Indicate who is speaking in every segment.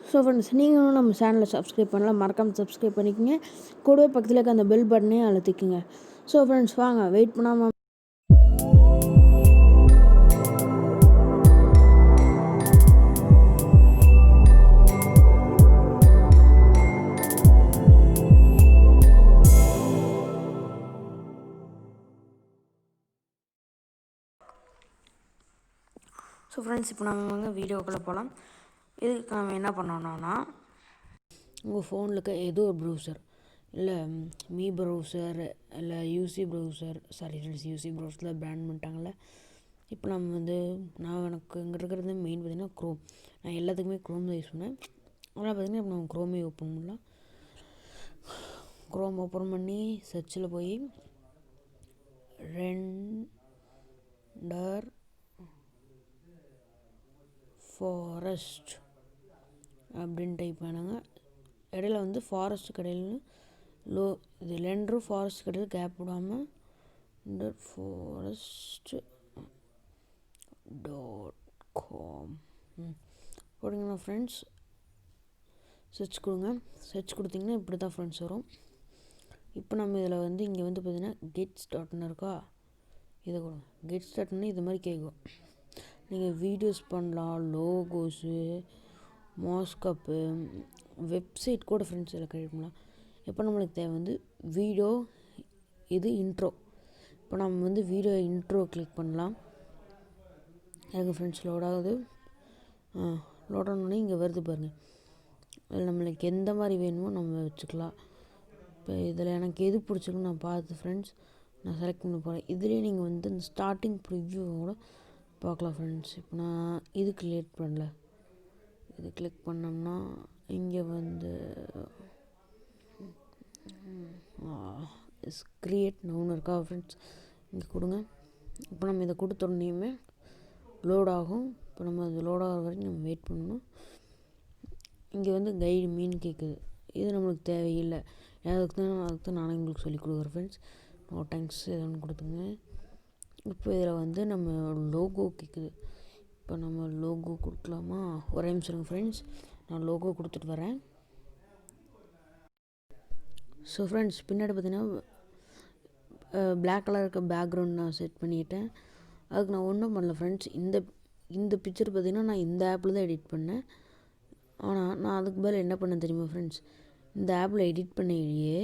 Speaker 1: So friends, நீங்களும் நம்ம சேனலை சப்ஸ்கிரைப் பண்ணலாம், மறக்காமல் சப்ஸ்கிரைப் பண்ணிக்கோங்க. கூடவே பக்கத்தில் இருக்க அந்த பெல் பட்டனையும் அழுத்திக்குங்க. ஸோ ஃப்ரெண்ட்ஸ், வாங்க வெயிட் பண்ணாமல் ஸோ ஃப்ரெண்ட்ஸ், இப்போ நம்ம வீடியோக்குள்ளே போகலாம். இதுக்கு நம்ம என்ன பண்ணணும்னா, உங்கள் ஃபோனில் இருக்க ஏதோ ஒரு ப்ரௌசர், இல்லை மீ ப்ரௌசர், இல்லை யூசி ப்ரௌசர், யூசி ப்ரௌசரில் பேன் பண்ணிட்டாங்கள்ல. இப்போ நம்ம எனக்கு இங்கே இருக்கிறது மெயின் பார்த்திங்கன்னா க்ரோம். நான் எல்லாத்துக்குமே க்ரோம் தான் யூஸ் பண்ணேன். ஆனால் பார்த்திங்கன்னா இப்போ நம்ம க்ரோமே ஓப்பன் பண்ணலாம். க்ரோம் ஓப்பன் பண்ணி சர்ச்சில் போய் ரெண்டர் ஃபாரஸ்ட் அப்படின்னு டைப் பண்ணுங்க. இடையில ஃபாரஸ்ட் கடையில் இது லெண்டரும் ஃபாரஸ்ட் கடையில் கேப் விடாமல் forest.com போடுங்கண்ணா ஃப்ரெண்ட்ஸ். சர்ச் கொடுங்க. சர்ச் கொடுத்திங்கன்னா இப்படி தான் ஃப்ரெண்ட்ஸ் வரும். இப்போ நம்ம இதில் இங்கே பார்த்திங்கன்னா கெட் ஸ்டார்ட்னு இருக்கா, இதை கொடுங்க. கெட் ஸ்டார்ட்னு இது மாதிரி கேட்கும். நீங்கள் வீடியோஸ் பண்ணலாம், லோகோஸு, மாஸ்கப்பு, வெப்சைட் கூட ஃப்ரெண்ட்ஸ் இதில் கிரியேட் பண்ணலாம். இப்போ நம்மளுக்கு தேவை வீடியோ, இது இன்ட்ரோ. இப்போ நம்ம வீடியோ இன்ட்ரோ கிளிக் பண்ணலாம். எனக்கு ஃப்ரெண்ட்ஸ் லோட் ஆகுது. லோட் ஆனோடனே இங்கே வருது பாருங்கள். அதில் நம்மளுக்கு எந்த மாதிரி வேணுமோ நம்ம வச்சுக்கலாம். இப்போ இதில் எனக்கு எது பிடிச்சிருக்குன்னு நான் பார்த்து ஃப்ரெண்ட்ஸ் நான் செலக்ட் பண்ண போகிறேன். இதுலேயே நீங்கள் இந்த ஸ்டார்டிங் ப்ரிவ்யூவோட பார்க்கலாம் ஃப்ரெண்ட்ஸ். இப்போ நான் இது கிரியேட் பண்ணல. இது கிளிக் பண்ணோம்னா இங்கே கிரியேட் நவுன்னு இருக்கா ஃப்ரெண்ட்ஸ், இங்கே கொடுங்க. இப்போ நம்ம இதை கொடுத்தோடனேயுமே லோட் ஆகும். இப்போ நம்ம அது லோட் ஆகிற வரைக்கும் நம்ம வெயிட் பண்ணணும். இங்கே கைடு மீன் கேட்குது. இது நம்மளுக்கு தேவையில்லை. அதுக்கு தான் நானே உங்களுக்கு சொல்லிக் கொடுக்குறேன் ஃப்ரெண்ட்ஸ். நோ தேங்க்ஸ் எதுன்னு கொடுத்துங்க. இப்போ இதில் நம்ம லோகோ கேட்குது. இப்போ நம்ம லோகோ கொடுக்கலாமா? ஒரே நிமிஷம் ஃப்ரெண்ட்ஸ், நான் லோகோ கொடுத்துட்டு வரேன். ஸோ ஃப்ரெண்ட்ஸ், பின்னாடி பார்த்தீங்கன்னா பிளாக் கலர் இருக்க பேக்ரவுண்ட் நான் செட் பண்ணிட்டேன். அதுக்கு நான் ஒன்றும் பண்ணல ஃப்ரெண்ட்ஸ். இந்த பிக்சர் பார்த்திங்கன்னா நான் இந்த ஆப்பில் தான் எடிட் பண்ணேன். ஆனால் நான் அதுக்கு பதில் என்ன பண்ணேன் தெரியுமா ஃப்ரெண்ட்ஸ்? இந்த ஆப்பில் எடிட் பண்ணியே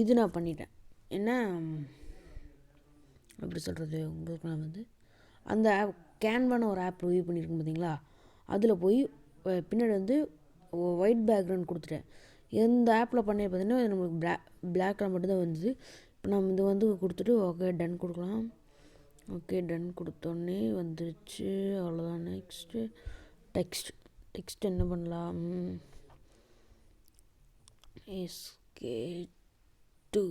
Speaker 1: இது நான் பண்ணிட்டேன். என்ன எப்படி சொல்கிறது உங்களுக்கு, நான் அந்த ஆப் கேன்வான ஒரு ஆப் ரிவ்யூ பண்ணியிருக்கேன் பார்த்தீங்களா, அதில் போய் பின்னாடி ஒயிட் பேக்ரவுண்ட் கொடுத்துட்டேன். எந்த ஆப்பில் பண்ணி பார்த்தீங்கன்னா நம்மளுக்கு பிளாக் கலர் மட்டும்தான் வந்தது. இப்போ நம்ம இது கொடுத்துட்டு ஓகே டன் கொடுக்கலாம். ஓகே டன் கொடுத்தோன்னே வந்துருச்சு. அவ்வளோதான். டெக்ஸ்ட் என்ன பண்ணலாம்? SK2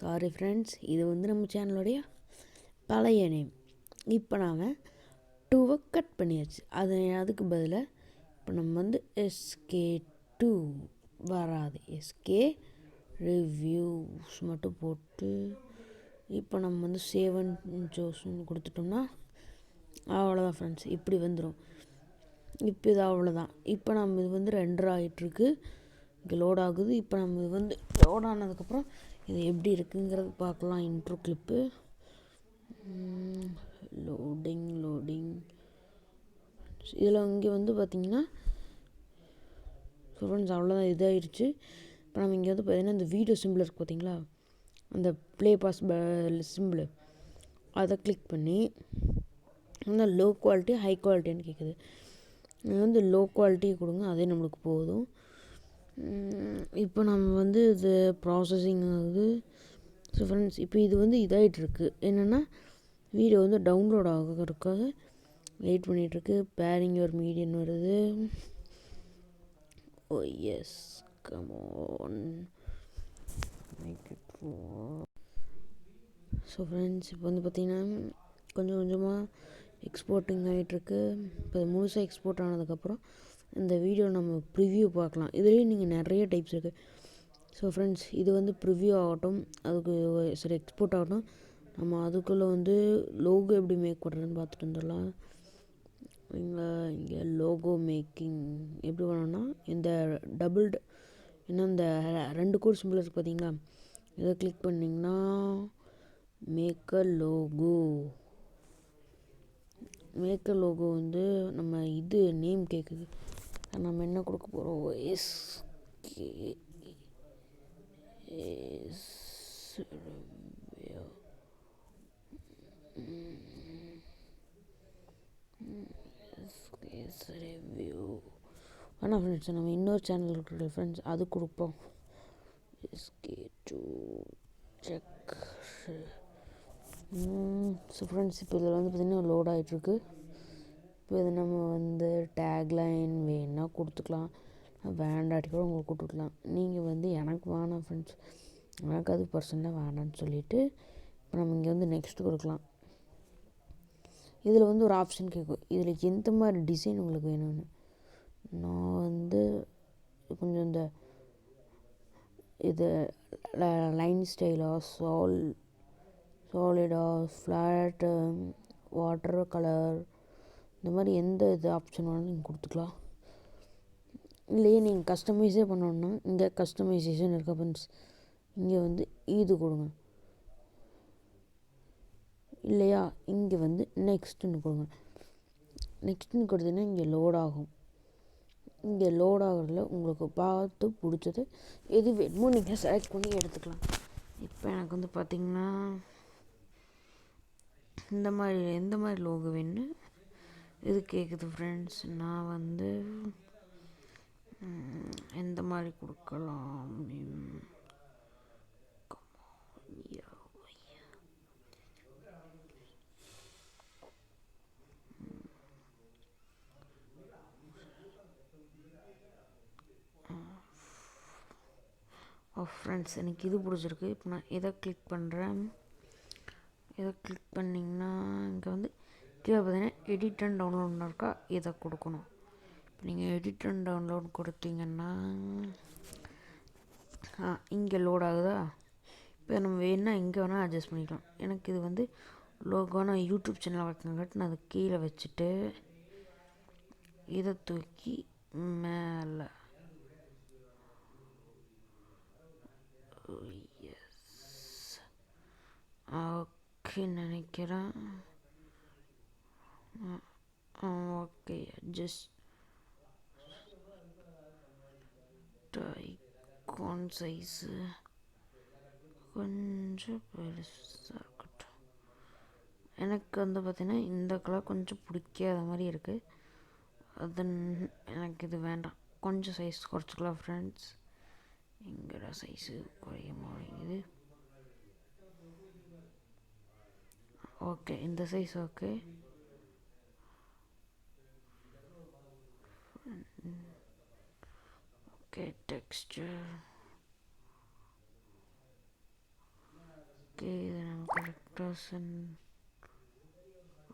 Speaker 1: சாரி ஃப்ரெண்ட்ஸ், இது நம்ம சேனலோடைய பழைய நேம். இப்போ நாம் 2 கட் பண்ணியாச்சு. அதுக்கு பதிலாக இப்போ நம்ம SK2 வராது, SK ரிவ்யூஸ் மட்டும் போட்டு இப்போ நம்ம சேவ் அண்ட் சூஸ்ன்னு கொடுத்துட்டோம்னா அவ்வளோதான் ஃப்ரெண்ட்ஸ். இப்படி வந்துடும். இப்போ இது அவ்வளோதான். இப்போ நம்ம இது ரெண்டர் ஆகிட்டுருக்கு. இங்கே லோட் ஆகுது. இப்போ நம்ம இது லோட் ஆனதுக்கப்புறம் இது எப்படி இருக்குங்கிறது பார்க்கலாம். இன்ட்ரோ கிளிப்பு லோடிங் இதில் இங்கே பார்த்திங்கன்னா ஃப்ரெண்ட்ஸ் அவ்வளோதான், இதாகிடுச்சு. இப்போ நம்ம இங்கே பார்த்திங்கன்னா இந்த வீடியோ சிம்பிள் இருக்குது பார்த்திங்களா, அந்த ப்ளே பாஸ் சிம்பிள், அதை கிளிக் பண்ணி லோ குவாலிட்டி ஹை குவாலிட்டின்னு கேட்குது. லோ குவாலிட்டி கொடுங்க, அதே நம்மளுக்கு போதும். இப்போ நம்ம இது ப்ராசஸிங் ஆகுது. ஸோ ஃப்ரெண்ட்ஸ், இப்போ இது இதாகிட்டுருக்கு. என்னென்னா வீடியோ டவுன்லோட் ஆகிறதுக்காக வெயிட் பண்ணிகிட்ருக்கு. பேரிங் ஒரு மீடியன் வருது. Oh yes, come on make it. So friends, இப்போ பார்த்திங்கன்னா கொஞ்சம் கொஞ்சமாக எக்ஸ்போர்ட்டிங் ஆகிட்டுருக்கு. இப்போ முழுசாக எக்ஸ்போர்ட் ஆனதுக்கப்புறம் இந்த வீடியோ நம்ம ப்ரிவ்யூ பார்க்கலாம். இதுலேயும் நீங்கள் நிறைய டைப்ஸ் இருக்குது. ஸோ ஃப்ரெண்ட்ஸ் இது வந்து ப்ரிவ்யூ ஆகட்டும், அதுக்கு சரி எக்ஸ்போர்ட் ஆகட்டும். நம்ம அதுக்குள்ளே வந்து லோகோ எப்படி மேக் பண்ணுறதுன்னு பார்த்துட்டு வந்துடலாம். இங்கே லோகோ மேக்கிங் எப்படி பண்ணணும்னா, இந்த இன்னும் இந்த 2 கோட் சிம்பிள் இருக்குது பார்த்தீங்களா, இதை கிளிக் பண்ணிங்கன்னா மேக் அ லோகோ வந்து நம்ம இது நேம் கேட்குது. நம்ம என்ன கொடுக்க போகிறோம், ரிவ்யூ ஆனால் ஃப்ரெண்ட்ஸ் நம்ம இன்னொரு சேனல் இருக்கிற ஃப்ரெண்ட்ஸ் அது கொடுப்போம். SK2 check. ஸோ ஃப்ரெண்ட்ஸ் இப்போ இதில் வந்து பார்த்திங்கன்னா லோட் ஆகிட்டுருக்கு. இப்போ இது நம்ம வந்து டேக்லைன் வேணால் கொடுத்துக்கலாம், வேண்டாட்டி கூட உங்களுக்கு கொடுத்துக்கலாம். நீங்கள் வந்து எனக்கு வேணாம் ஃப்ரெண்ட்ஸ், எனக்கு அது பர்சனலாக வேணான்னு சொல்லிவிட்டு இப்போ நம்ம இங்கே வந்து நெக்ஸ்ட் கொடுக்கலாம். இதில் வந்து ஒரு ஆப்ஷன் கேட்கும், இதில் எந்த மாதிரி டிசைன் உங்களுக்கு வேணும்னு. நான் வந்து கொஞ்சம் இந்த இது லைன் ஸ்டைலாக, சாலிடாக, ஃப்ளாட்டு, வாட்டர் கலர், இந்த மாதிரி எந்த இது ஆப்ஷன் வேணாலும் நீங்கள் கொடுத்துக்கலாம். இல்லையே நீங்கள் கஸ்டமைஸே பண்ணணுன்னா இங்கே கஸ்டமைசேஷன் இருக்க ஃப்ரெண்ட்ஸ், இங்கே வந்து இது கொடுங்க. இல்லையா இங்கே வந்து நெக்ஸ்ட்டுன்னு கொடுங்க. நெக்ஸ்ட்டுன்னு கொடுத்தீங்கன்னா இங்கே லோட் ஆகும். இங்கே லோட் ஆகிறதுல உங்களுக்கு பார்த்து பிடிச்சது எது வேணுமோ நீங்கள் செலக்ட் பண்ணி எடுத்துக்கலாம். இப்போ எனக்கு வந்து பார்த்திங்கன்னா எந்த மாதிரி லோகோ வேணும்னு இது கேட்குது ஃப்ரெண்ட்ஸ். நான் வந்து எந்த மாதிரி கொடுக்கலாம், ஃப்ரெண்ட்ஸ் எனக்கு இது பிடிச்சிருக்கு. இப்போ நான் இதை கிளிக் பண்ணுறேன். இதை கிளிக் பண்ணிங்கன்னா இங்கே வந்து கீழே பார்த்தீங்கன்னா எடிட் அண்ட் டவுன்லோட்னு இருக்கா, இதை கொடுக்கணும். இப்போ நீங்கள் எடிட் அண்ட் டவுன்லோட் கொடுத்தீங்கன்னா இங்கே லோட் ஆகுதா. இப்போ நம்ம வேணுன்னா இங்கே வேணால் அட்ஜஸ்ட் பண்ணிக்கலாம். எனக்கு இது வந்து லோகோ நான் யூடியூப் சேனலில் வைக்கங்காட்டி நான் அதை கீழே வச்சுட்டு இதை தூக்கி மேலே ஓகே நினைக்கிறேன். ஓகே ஜஸ்ட் ஐகான் சைஸு கொஞ்சம் பெருசாக இருக்கட்டும். எனக்கு வந்து பார்த்திங்கன்னா இந்த கலர் கொஞ்சம் பிடிக்காத மாதிரி இருக்குது, அது எனக்கு இது வேண்டாம். கொஞ்சம் சைஸ் குறைச்சிக்கலாம் ஃப்ரெண்ட்ஸ். எங்கடா சைஸு குறைய மாட்டேங்குது. ஓகே இந்த size okay. Okay Dexter okay. இதை நம்ம கரெக்டாக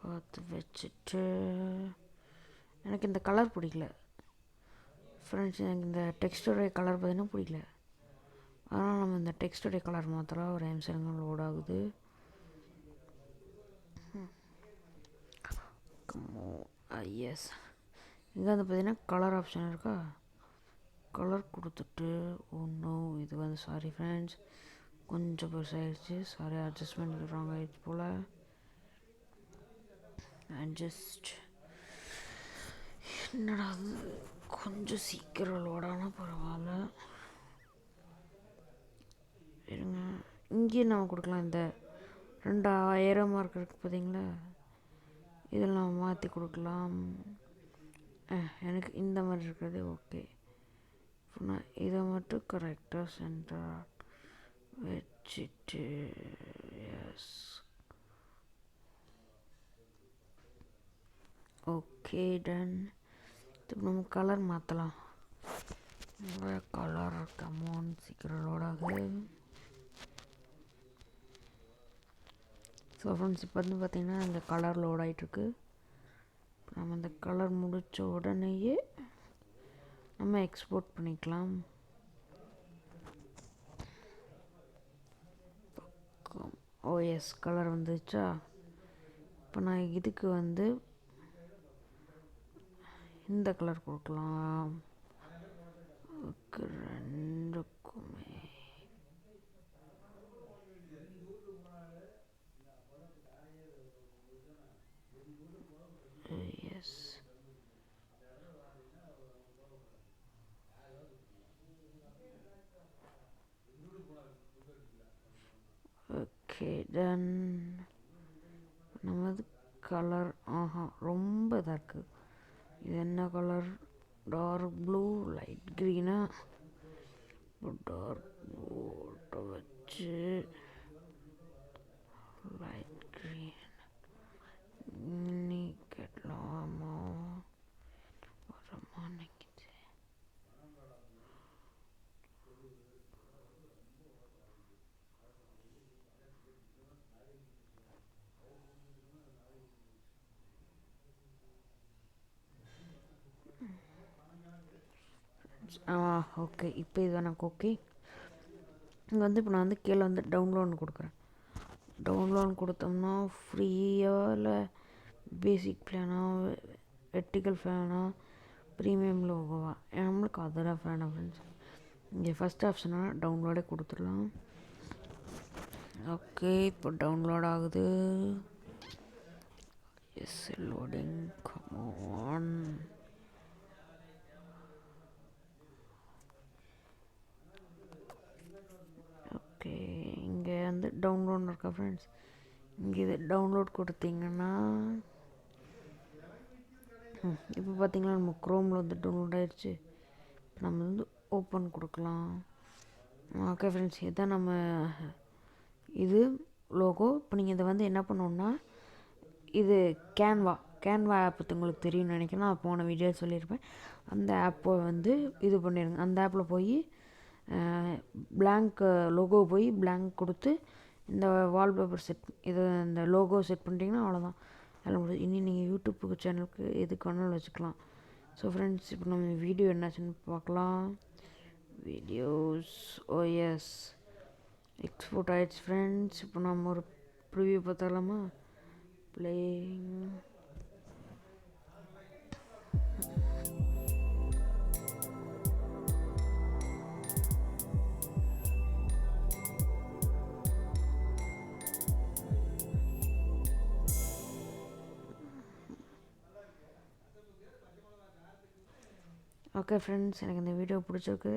Speaker 1: பார்த்து வச்சுட்டு எனக்கு இந்த கலர் பிடிக்கல ஃப்ரெண்ட்ஸ். எனக்கு இந்த டெக்ஸ்டருடைய கலர் பார்த்தீங்கன்னா பிடிக்கல. அதனால் நம்ம இந்த டெக்ஸ்டருடைய கலர் மாற்றலாம். ஒரு நிமிஷம் லோட் ஆகுது. எஸ் இங்கே வந்து பார்த்திங்கன்னா கலர் ஆப்ஷன் இருக்கா, கலர் கொடுத்துட்டு ஒன்றும் இது வந்து சாரி ஃப்ரெண்ட்ஸ் கொஞ்சம் பெருசாகிடுச்சு, சாரி அட்ஜஸ்ட்மெண்ட் ராங் ஆகிடுச்சு போல். அட்ஜஸ்ட் என்னடா அது கொஞ்சம் சீக்கிரம் லோடானால் பரவாயில்ல. இருங்க இங்கேயும் நம்ம கொடுக்கலாம். இந்த 2000 மார்க் இருக்குது பார்த்தீங்களா, இதெல்லாம் மாற்றி கொடுக்கலாம். எனக்கு இந்த மாதிரி இருக்கிறது ஓகே. இப்போ நான் இதை மட்டும் கரெக்டாக சென்டராக வச்சுட்டு எஸ் ஓகே டன். இப்போ நம்ம கலர் மாற்றலாம். கலர் கமோன் சீக்கிரம் லோட் ஆகுது. ஸோ ஃப்ரெண்ட்ஸ் இப்போ வந்து பார்த்திங்கன்னா இந்த கலர் லோட் ஆகிட்டுருக்கு. நம்ம இந்த கலர் முடித்த உடனேயே நம்ம எக்ஸ்போர்ட் பண்ணிக்கலாம். ஓஎஸ் கலர் வந்துச்சா. இப்போ நான் இதுக்கு வந்து இந்த கலர் கொடுக்கலாம். ரெண்டுக்குமே எஸ். Okay done. நமது கலர் ரொம்ப இதாக இருக்குது. இது என்ன கலர்? டார்க் ப்ளூ லைட் க்ரீனா? டார்க் ப்ளூ வச்சு லைட் க்ரீன் கேட்கலாமா? வரமா நினைக்குது. ஓகே இப்போ இது எனக்கு ஓகே. இங்கே வந்து இப்போ நான் வந்து கீழே வந்து டவுன்லோட் கொடுக்குறேன். டவுன்லோட் கொடுத்தோம்னா ஃப்ரீயாக இல்லை பேசிக் பிளானா, வெர்டிக்கல் ஃபேனா, ப்ரீமியம் லோகோவா? நம்மளுக்கு அதெல்லாம் ஃபேனா ஃப்ரெண்ட்ஸ். இங்கே ஃபஸ்ட் ஆப்ஷனாக டவுன்லோடே கொடுத்துடலாம். ஓகே இப்போ டவுன்லோட் ஆகுது. S loading come on. ஓகே இங்கே வந்து டவுன்லோட் இருக்கா ஃப்ரெண்ட்ஸ். இங்கே இது டவுன்லோட் கொடுத்தீங்கன்னா இப்போ பார்த்தீங்கன்னா நம்ம க்ரோமில் வந்து டவுன்லோட் ஆகிடுச்சு. நம்ம வந்து ஓப்பன் கொடுக்கலாம். ஓகே ஃப்ரெண்ட்ஸ் இதுதான் நம்ம இது லோகோ. இப்போ நீங்கள் இதை வந்து என்ன பண்ணணுன்னா, இது கேன்வா ஆப் உங்களுக்கு தெரியும்னு நினைக்கிறேன். நான் போன வீடியோ சொல்லியிருப்பேன். அந்த ஆப்பை வந்து இது பண்ணிடுங்க. அந்த ஆப்பில் போய் பிளாங்க் லோகோ போய் பிளாங்க் கொடுத்து இந்த வால்பேப்பர் செட் இது இந்த லோகோ செட் பண்ணிட்டீங்கன்னா அவ்வளோதான். அதில் முடியும். இனி நீங்கள் யூடியூப்புக்கு சேனலுக்கு எதுக்கு வேணாலும் வச்சுக்கலாம். ஸோ ஃப்ரெண்ட்ஸ் இப்போ நம்ம வீடியோ என்னாச்சுன்னு பார்க்கலாம். வீடியோஸ் ஓஎஸ் எக்ஸ்போர்ட் ஆகிடுச்சு ஃப்ரெண்ட்ஸ். இப்போ நம்ம ஒரு ப்ரிவியூ பார்த்துக்கலாமா? பிளேயிங். ஓகே ஃப்ரெண்ட்ஸ் எனக்கு இந்த வீடியோ பிடிச்சிருக்கு.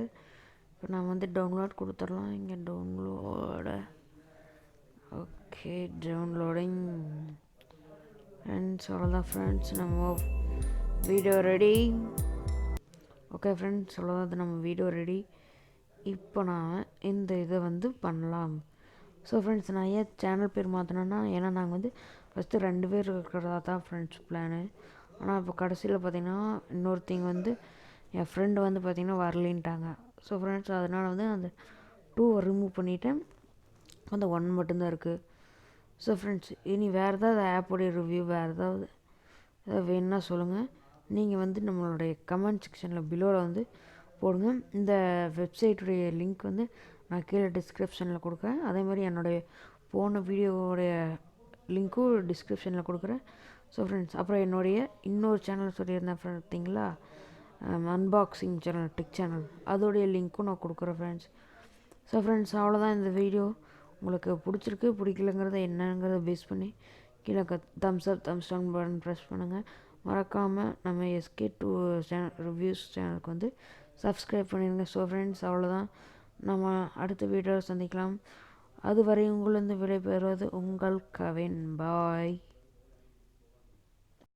Speaker 1: இப்போ நான் வந்து டவுன்லோட் கொடுத்துடலாம். இங்கே டவுன்லோட ஓகே டவுன்லோடிங் ஃப்ரெண்ட்ஸ். அவ்வளோதான் ஃப்ரெண்ட்ஸ் நம்ம வீடியோ ரெடி. ஓகே ஃப்ரெண்ட்ஸ் அவ்வளோதான் நம்ம வீடியோ ரெடி. இப்போ நான் இந்த இதை வந்து பண்ணலாம். ஸோ ஃப்ரெண்ட்ஸ் நான் ஏன் சேனல் பேர் மாற்றினேன்னா, ஏன்னா நாங்கள் வந்து ஃபஸ்ட்டு 2 பேர் இருக்கிறதா தான் ஃப்ரெண்ட்ஸ் பிளானு. ஆனால் இப்போ கடைசியில் பார்த்திங்கன்னா இன்னொருத்திங்க வந்து என் ஃப்ரெண்டு வந்து பார்த்திங்கன்னா வரலின்ட்டாங்க. ஸோ ஃப்ரெண்ட்ஸ் அதனால் வந்து அந்த 2 ரிமூவ் பண்ணிவிட்டேன். அந்த 1 மட்டும்தான் இருக்குது. ஸோ ஃப்ரெண்ட்ஸ் இனி வேறு ஏதாவது ஆப்போடைய ரிவ்யூ வேறு ஏதாவது வேணுன்னா சொல்லுங்கள். நீங்கள் வந்து நம்மளுடைய கமெண்ட் செக்ஷனில் பிலோவில் வந்து போடுங்க. இந்த வெப்சைட்டுடைய லிங்க் வந்து நான் கீழே டிஸ்கிரிப்ஷனில் கொடுக்குறேன். அதே மாதிரி என்னுடைய போன வீடியோவுடைய லிங்க்கும் டிஸ்கிரிப்ஷனில் கொடுக்குறேன். ஸோ ஃப்ரெண்ட்ஸ் அப்புறம் என்னுடைய இன்னொரு சேனல் சொல்லியிருந்தேன் பார்த்தீங்களா, அன்பாக்சிங் சேனல், டெக் சேனல், அதோடைய லிங்க்கும் நான் கொடுக்குறேன் ஃப்ரெண்ட்ஸ். ஸோ ஃப்ரெண்ட்ஸ் அவ்வளோதான் இந்த வீடியோ. உங்களுக்கு பிடிச்சிருக்கு பிடிக்கலங்கிறத என்னங்கிறத பேஸ் பண்ணி கீழே thumbs up thumbs down button press பண்ணுங்கள். மறக்காமல் நம்ம SK2 சேனல் ரிவ்யூஸ் சேனலுக்கு வந்து சப்ஸ்கிரைப் பண்ணிடுங்க. ஸோ ஃப்ரெண்ட்ஸ் அவ்வளோதான். நம்ம அடுத்த வீடியோவில் சந்திக்கலாம். அதுவரை உங்களிருந்து விடைபெறுவது உங்கள் கவின். பாய்.